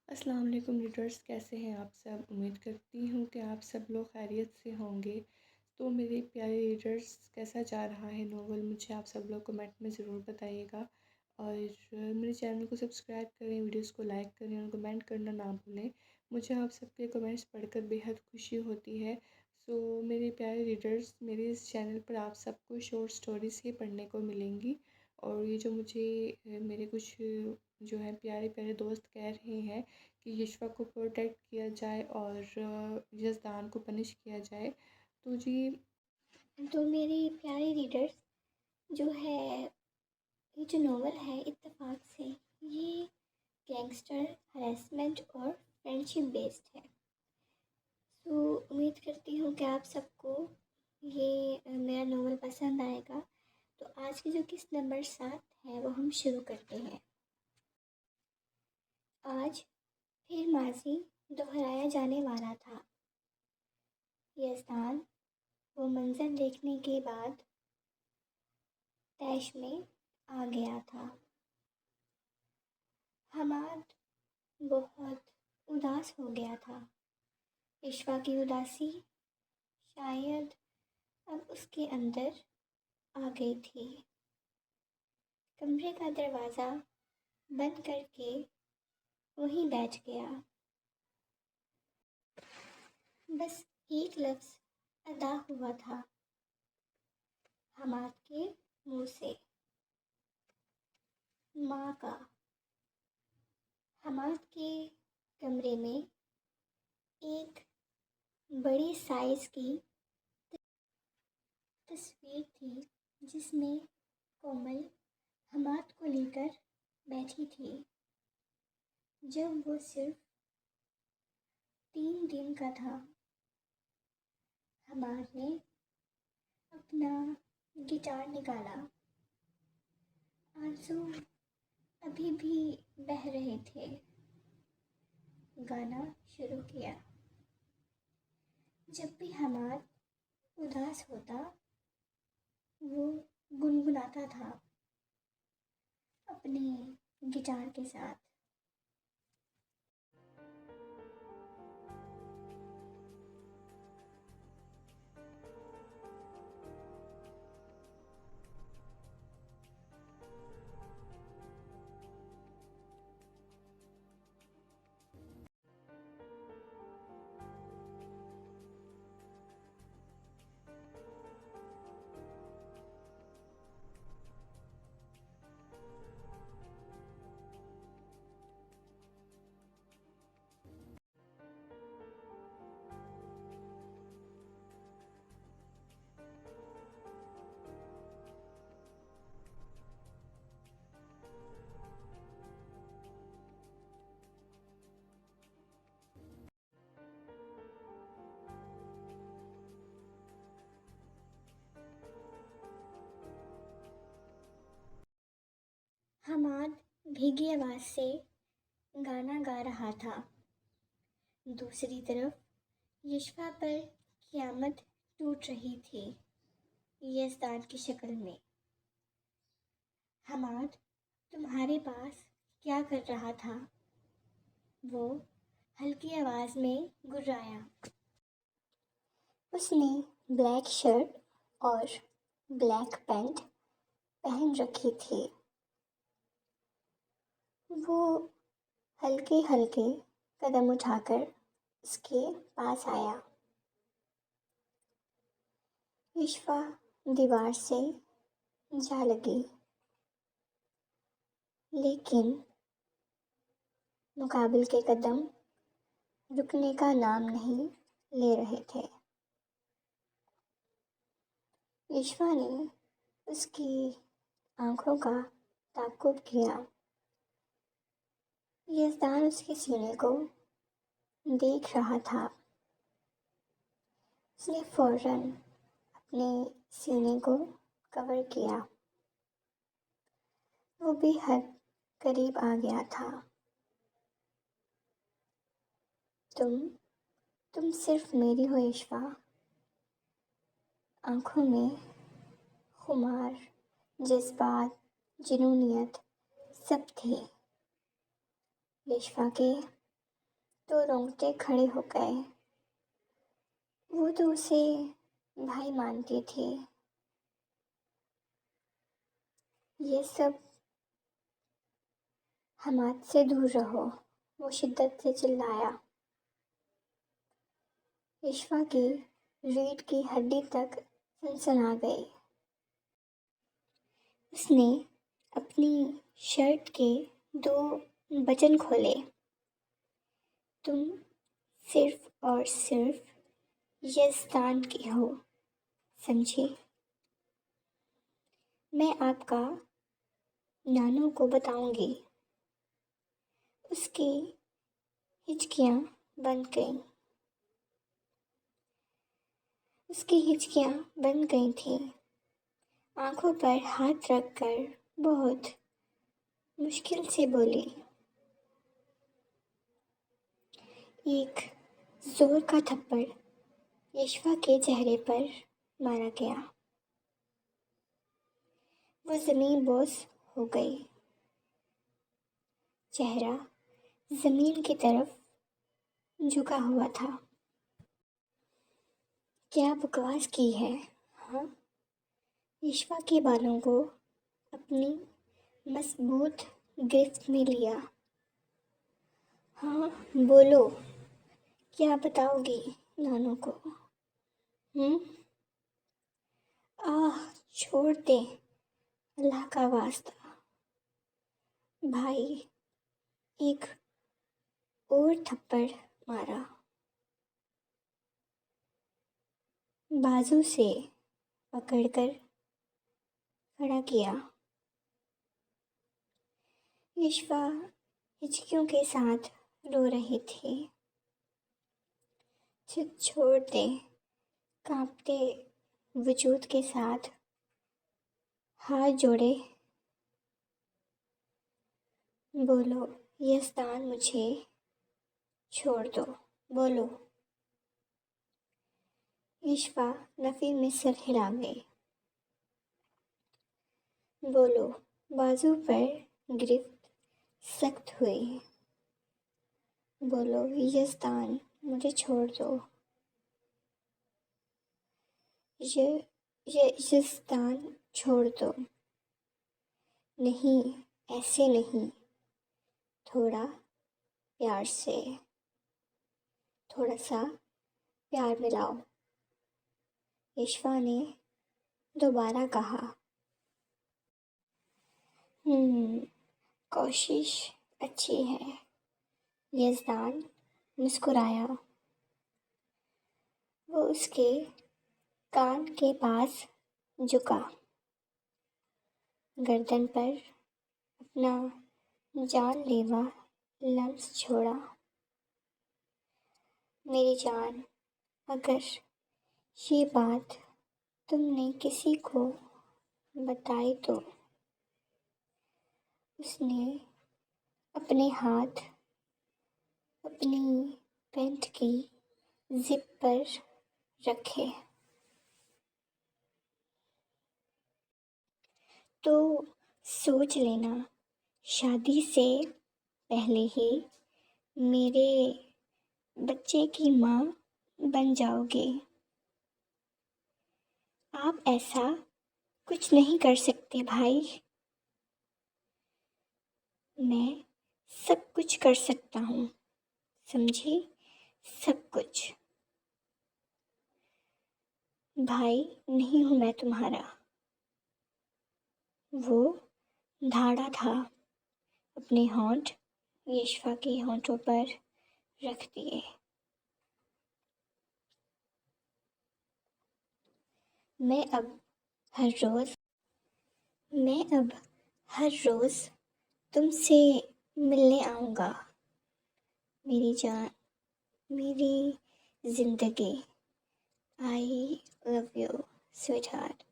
السلام علیکم ریڈرس، کیسے ہیں آپ سب؟ امید کرتی ہوں کہ آپ سب لوگ خیریت سے ہوں گے۔ تو میرے پیارے ریڈرس، کیسا جا رہا ہے ناول؟ مجھے آپ سب لوگ کمنٹ میں ضرور بتائیے گا، اور میرے چینل کو سبسکرائب کریں، ویڈیوز کو لائک کریں اور کمنٹ کرنا نہ بھولیں۔ مجھے آپ سب کے کمنٹس پڑھ کر بیحد خوشی ہوتی ہے۔ میرے پیارے ریڈرس، میرے اس چینل پر آپ سب کو شارٹ سٹوریز ہی پڑھنے کو ملیں گی، اور یہ جو مجھے میرے کچھ جو ہیں پیارے پیارے دوست کہہ رہے ہیں کہ یشوا کو پروٹیکٹ کیا جائے اور یزدان کو پنش کیا جائے، تو جی تو میری پیاری ریڈرز، جو ہے یہ جو ناول ہے اتفاق سے یہ گینگسٹر ہراسمنٹ اور فرینڈشپ بیسڈ ہے۔ امید کرتی ہوں کہ آپ سب کو یہ میرا ناول پسند آئے گا۔ تو آج کی جو قسط نمبر 7 ہے وہ ہم شروع کرتے ہیں۔ آج پھر ماضی دہرایا جانے والا تھا۔ یزدان وہ منظر دیکھنے کے بعد طیش میں آ گیا تھا۔ حماد بہت اداس ہو گیا تھا۔ یشوا کی اداسی شاید اب اس کے اندر آ گئی تھی۔ کمرے کا دروازہ بند کر کے وہیں بیٹھ گیا۔ بس ایک لفظ ادا ہوا تھا حماد کے منہ سے، ماں کا۔ حماد کے کمرے میں ایک بڑی سائز کی تصویر تھی جس میں کومل حماد کو لے کر بیٹھی تھی جب وہ صرف 3 دن کا تھا۔ حماد نے اپنا گٹار نکالا۔ آنسو ابھی بھی بہہ رہے تھے۔ گانا شروع کیا۔ جب بھی حماد اداس ہوتا وہ گنگناتا تھا اپنے گٹار کے ساتھ۔ حماد بھیگی آواز سے گانا گا رہا تھا۔ دوسری طرف یشوا پر قیامت ٹوٹ رہی تھی یزدان کی شکل میں۔ حماد تمہارے پاس کیا کر رہا تھا؟ وہ ہلکی آواز میں گرایا۔ اس نے بلیک شرٹ اور بلیک پینٹ پہن رکھی تھی۔ وہ ہلکے ہلکے قدم اٹھا کر اس کے پاس آیا۔ یشوا دیوار سے جا لگی، لیکن مقابل کے قدم رکنے کا نام نہیں لے رہے تھے۔ یشوا نے اس کی آنکھوں کا تعاقب کیا۔ یزدان اس کے سینے کو دیکھ رہا تھا۔ اس نے فوراً اپنے سینے کو کور کیا۔ وہ بے حد قریب آ گیا تھا۔ تم صرف میری ہو یشوا۔ آنکھوں میں خمار، جذبات، جنونیت سب تھے۔ یشوا کے تو رونگٹے کھڑے ہو گئے۔ وہ تو اسے بھائی مانتی تھی۔ یہ سب حماد سے دور رہو، وہ شدت سے چلایا۔ یشوا کی ریڑھ کی ہڈی تک سنسنا گئی۔ اس نے اپنی شرٹ کے 2 بٹن کھولے۔ تم صرف اور صرف یزدان کی ہو، سمجھی؟ میں آپ کا نانو کو بتاؤں گی۔ اس کی ہچکیاں بند گئی تھیں۔ آنکھوں پر ہاتھ رکھ کر بہت مشکل سے بولی۔ ایک زور کا تھپڑ یشوا کے چہرے پر مارا گیا۔ وہ زمین بوس ہو گئی۔ چہرہ زمین کی طرف جھکا ہوا تھا۔ کیا بکواس کی ہے، ہاں؟ یشوا کے بالوں کو اپنی مضبوط گرفت میں لیا۔ ہاں بولو، کیا بتاؤ گی نانو کو؟ چھوڑ دے، اللہ کا واسطہ۔ بھائی ایک اور تھپڑ مارا۔ بازو سے پکڑ کر کھڑا کیا۔ یشوا ہچکیوں کے ساتھ رو رہی تھی۔ چھوڑ دے، کانپتے وجود کے ساتھ ہاتھ جوڑے۔ بولو یزدان، مجھے چھوڑ دو، بولو۔ یشوا نفی میں سر ہلا گئی۔ بولو۔ بازو پر گرفت سخت ہوئی۔ بولو یزدان، مجھے چھوڑ دو۔ یزدان چھوڑ دو۔ نہیں، ایسے نہیں، تھوڑا سا پیار ملاؤ۔ یشوا نے دوبارہ کہا۔ کوشش اچھی ہے۔ یزدان مسکرایا۔ وہ اس کے کان کے پاس جھکا، گردن پر اپنا جان لیوا لمس چھوڑا۔ میری جان، اگر یہ بات تم نے کسی کو بتائی تو؟ اس نے اپنے ہاتھ اپنی پینٹ کی زپ پر رکھے۔ تو سوچ لینا، شادی سے پہلے ہی میرے بچے کی ماں بن جاؤ گے۔ آپ ایسا کچھ نہیں کر سکتے بھائی۔ میں سب کچھ کر سکتا ہوں، سمجھی؟ سب کچھ۔ بھائی نہیں ہوں میں تمہارا۔ وہ دھاڑا تھا، اپنے ہونٹ یشوا کے ہونٹوں پر رکھ دیے۔ میں اب ہر روز تم سے ملنے آؤں گا، میری جان، میری زندگی۔ آئی لو یو سویٹ ہارٹ۔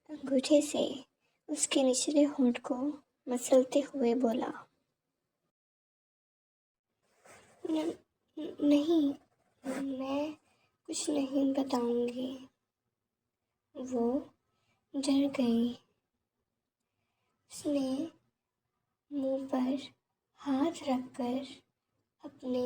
انگوٹھے سے اس کے نچلے ہونٹ کو مسلتے ہوئے بولا۔ نہیں، میں کچھ نہیں بتاؤں گی۔ وہ ڈر گئی۔ اس نے منہ پر ہاتھ رکھ کر اپنے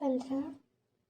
15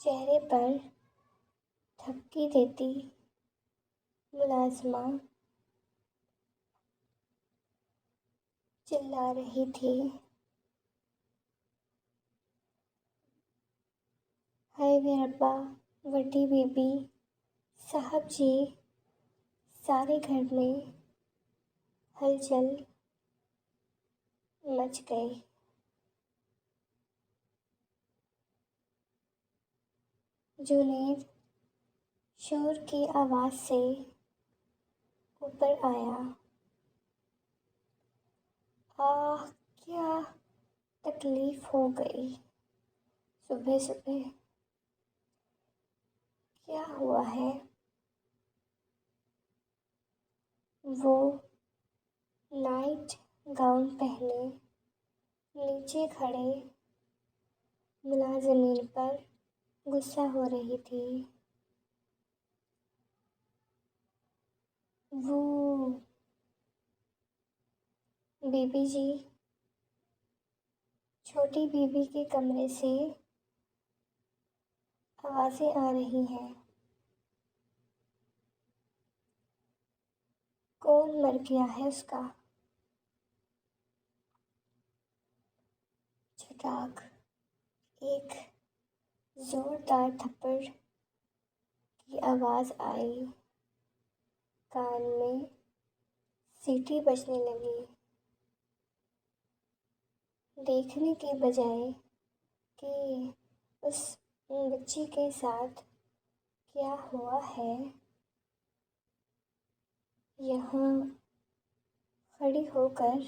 چہرے پر تھپکی دیتی ملازمہ چلا رہی تھی، ہائے وے ربا، وڈی بی بی، صاحب جی! سارے گھر میں ہلچل مچ گئی۔ جنید شور کی آواز سے اوپر آیا۔ آہ، کیا تکلیف ہو گئی صبح صبح؟ کیا ہوا ہے؟ وہ نائٹ گاؤن پہنے نیچے کھڑے ملازمین پر غصہ ہو رہی تھی۔ وہ بی بی جی! چھوٹی بی بی کے کمرے سے آوازیں آ رہی ہیں۔ کون مر گیا ہے اس کا؟ چٹاک! ایک زوردار تھپڑ کی آواز آئی، کان میں سیٹی بجنے لگی۔ دیکھنے کے بجائے کہ اس بچی کے ساتھ کیا ہوا ہے، یہاں کھڑی ہو کر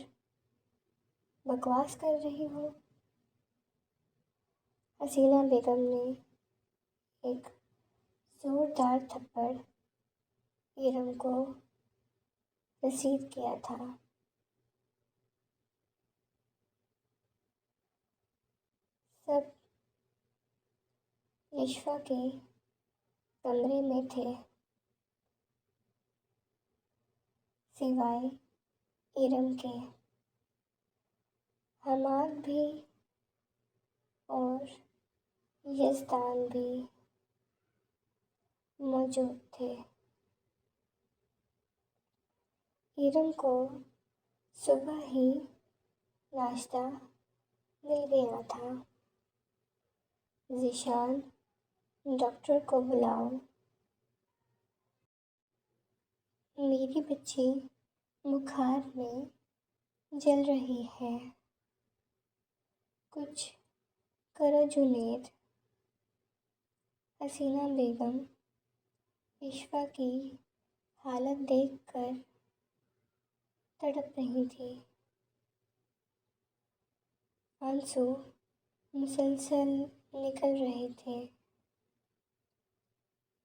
بکواس کر رہی ہو۔ حسینہ بیگم نے ایک زوردار تھپڑ ایرم کو رسید کیا تھا۔ سب یشفا کے کمرے میں تھے، سوائے ایرم کے۔ حماد بھی اور یزدان بھی موجود تھے۔ ایرم کو صبح ہی ناشتہ مل گیا تھا۔ ذیشان، ڈاکٹر کو بلاؤ، میری بچی بخار میں جل رہی ہے۔ کچھ کرو جنید۔ حسینہ بیگم یشفا کی حالت دیکھ کر تڑپ رہی تھی۔ آنسو مسلسل نکل رہے تھے۔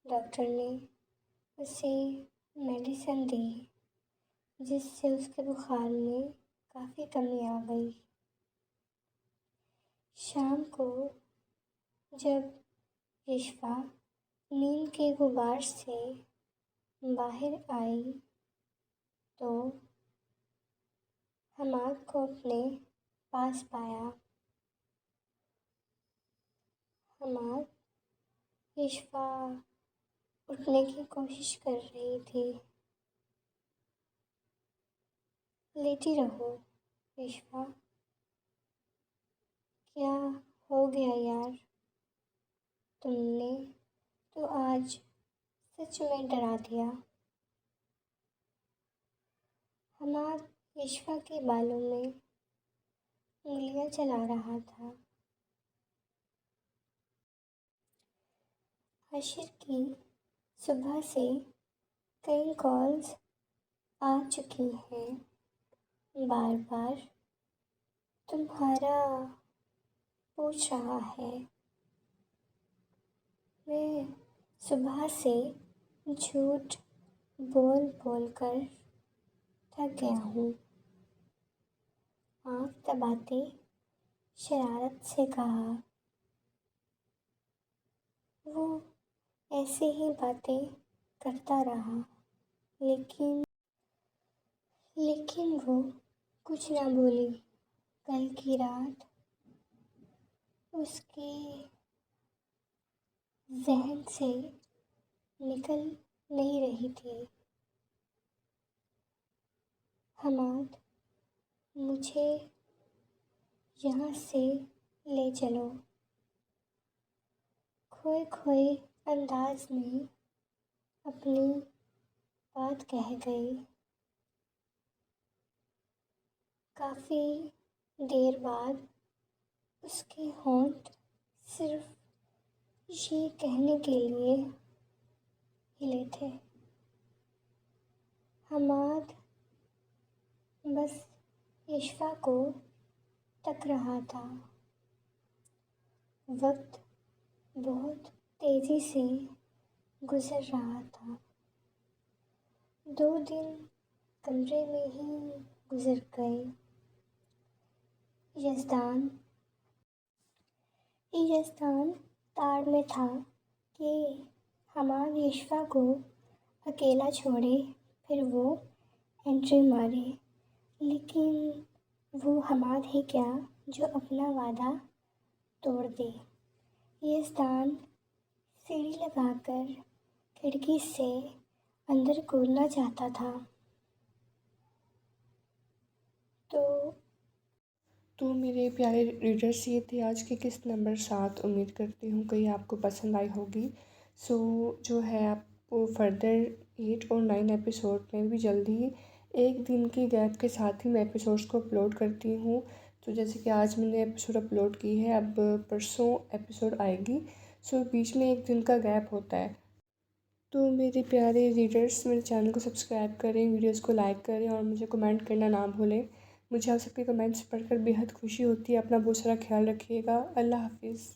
ڈاکٹر نے اسے میڈیسن دی، جس سے اس کے بخار میں کافی کمی آ گئی۔ شام کو جب یشفا نیند کے غبار سے باہر آئی تو حماد کو اپنے پاس پایا۔ حماد، یشفا اٹھنے کی کوشش کر رہی تھی۔ لیٹی رہو یشفا۔ کیا ہو گیا یار؟ تم نے تو آج سچ میں ڈرا دیا۔ حماد یشفا کے بالوں میں انگلیاں چلا رہا تھا۔ عاشر کی صبح سے کئی کالز آ چکی ہیں، بار بار تمہارا پوچھ رہا ہے۔ میں صبح سے جھوٹ بول بول کر تھک گیا ہوں، آنکھ دباتے شرارت سے کہا۔ وہ ایسے ہی باتیں کرتا رہا، لیکن وہ کچھ نہ بولی۔ کل کی رات اس کے ذہن سے نکل نہیں رہی تھی۔ حماد، مجھے یہاں سے لے چلو، کھوئے کھوئے انداز میں اپنی بات کہہ گئی۔ کافی دیر بعد اس کے ہونٹ صرف یہ کہنے کے لیے ہلے تھے، حماد بس یشفا کو تک رہا تھا۔ وقت بہت تیزی سے گزر رہا تھا۔ 2 دن کمرے میں ہی گزر گئے۔ یزدان تاڑ میں تھا کہ حماد یشفا کو اکیلا چھوڑے، پھر وہ انٹری مارے، لیکن وہ حماد ہے کیا جو اپنا وعدہ توڑ دے۔ یزدان سیڑھی لگا کر کھڑکی سے اندر کودنا چاہتا تھا تو میرے پیارے ریڈرس، یہ تھے آج کے قسط نمبر 7۔ امید کرتی ہوں کہ یہ آپ کو پسند آئی ہوگی۔ جو ہے آپ کو فردر 8 اور 9 ایپیسوڈ میں بھی جلدی 1 دن کی گیپ کے ساتھ ہی میں ایپیسوڈس کو اپلوڈ کرتی ہوں۔ تو جیسے کہ آج میں نے ایپیسوڈ اپلوڈ کی ہے، اب پرسوں ایپیسوڈ آئے گی۔ بیچ میں 1 دن کا گیپ ہوتا ہے۔ تو میرے پیارے ریڈرس، میرے چینل کو سبسکرائب کریں، ویڈیوز کو لائک کریں اور مجھے کمنٹ کرنا نہ بھولیں۔ مجھے آپ سب کے کمنٹس پڑھ کر بے حد خوشی ہوتی ہے۔ اپنا بہت سارا خیال رکھیے گا۔ اللہ حافظ۔